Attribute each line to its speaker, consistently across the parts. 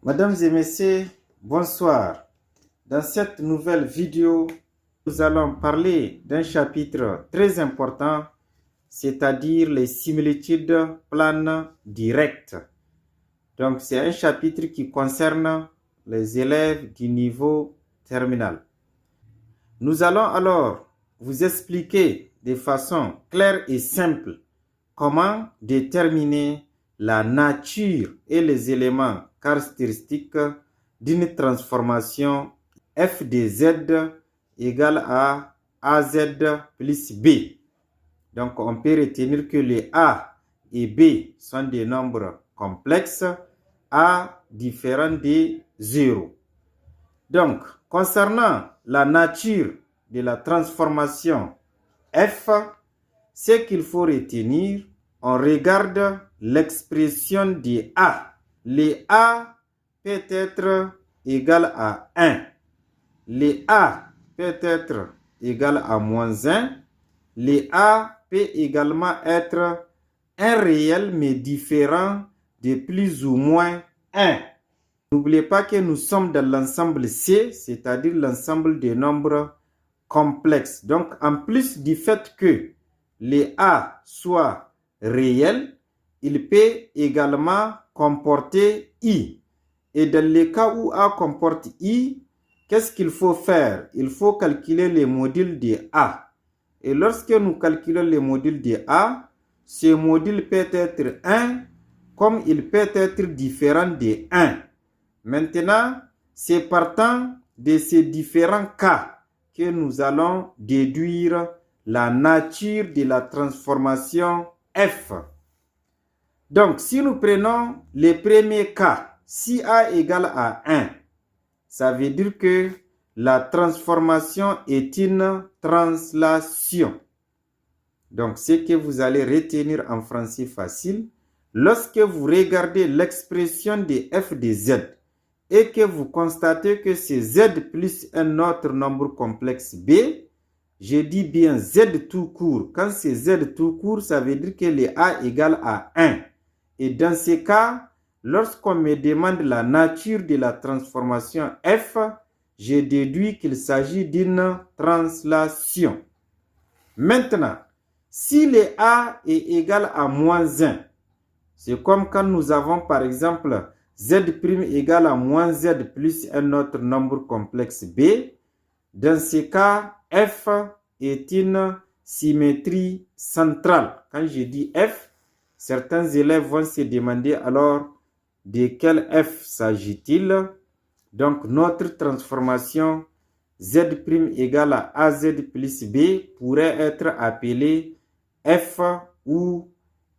Speaker 1: Mesdames et messieurs, bonsoir. Dans cette nouvelle vidéo, nous allons parler d'un chapitre très important, c'est-à-dire les similitudes planes directes. Donc, c'est un chapitre qui concerne les élèves du niveau terminal. Nous allons alors vous expliquer de façon claire et simple comment déterminer la nature et les éléments caractéristiques d'une transformation f de z égale à az plus b. Donc, on peut retenir que les a et b sont des nombres complexes, a différent de 0. Donc, concernant la nature de la transformation f, ce qu'il faut retenir, on regarde l'expression de a. Les a peut être égal à 1. Les a peut être égal à moins 1. Les a peut également être un réel mais différent de plus ou moins 1. N'oubliez pas que nous sommes dans l'ensemble C, c'est-à-dire l'ensemble des nombres complexes. Donc, en plus du fait que les A soient réels, il peut également comporter I. Et dans les cas où A comporte I, qu'est-ce qu'il faut faire? Il faut calculer les modules de A. Et lorsque nous calculons les modules de A, ce module peut être 1 comme il peut être différent de 1. Maintenant, c'est partant de ces différents cas que nous allons déduire la nature de la transformation f. Donc, si nous prenons le premier cas, si a égale à 1, ça veut dire que la transformation est une translation. Donc, ce que vous allez retenir en français facile, lorsque vous regardez l'expression de f de z, et que vous constatez que c'est z plus un autre nombre complexe b, je dis bien z tout court. Quand c'est z tout court, ça veut dire que le a égale à 1. Et dans ce cas, lorsqu'on me demande la nature de la transformation f, je déduis qu'il s'agit d'une translation. Maintenant, si le a est égal à moins 1, c'est comme quand nous avons par exemple z' égale à moins z plus un autre nombre complexe b. Dans ce cas, f est une symétrie centrale. Quand je dis f, certains élèves vont se demander alors de quel f s'agit-il. Donc, notre transformation z' égale à az plus b pourrait être appelée f ou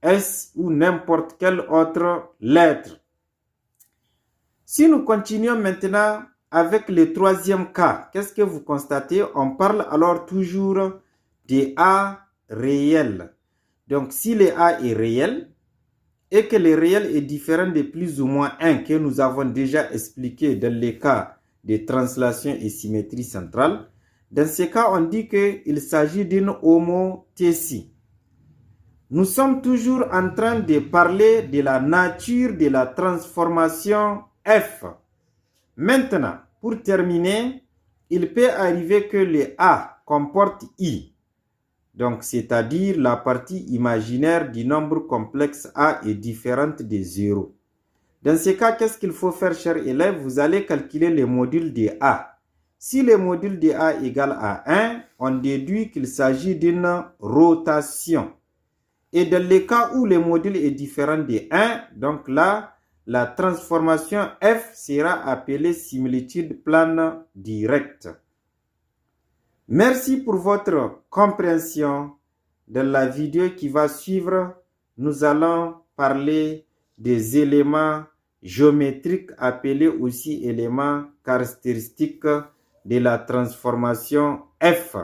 Speaker 1: s ou n'importe quelle autre lettre. Si nous continuons maintenant avec le troisième cas, qu'est-ce que vous constatez? On parle alors toujours de A réel. Donc, si le A est réel et que le réel est différent de plus ou moins 1 que nous avons déjà expliqué dans les cas de translation et symétrie centrale, dans ce cas, on dit qu'il s'agit d'une homothétie. Nous sommes toujours en train de parler de la nature de la transformation f. Maintenant, pour terminer, il peut arriver que le a comporte i. Donc, c'est-à-dire la partie imaginaire du nombre complexe a est différente de 0. Dans ce cas, qu'est-ce qu'il faut faire, chers élèves? Vous allez calculer les modules de a. Si le module de a égale à 1, on déduit qu'il s'agit d'une rotation. Et dans le cas où le module est différent de 1, donc là, la transformation f sera appelée similitude plane directe. Merci pour votre compréhension. Dans la vidéo qui va suivre, nous allons parler des éléments géométriques appelés aussi éléments caractéristiques de la transformation f.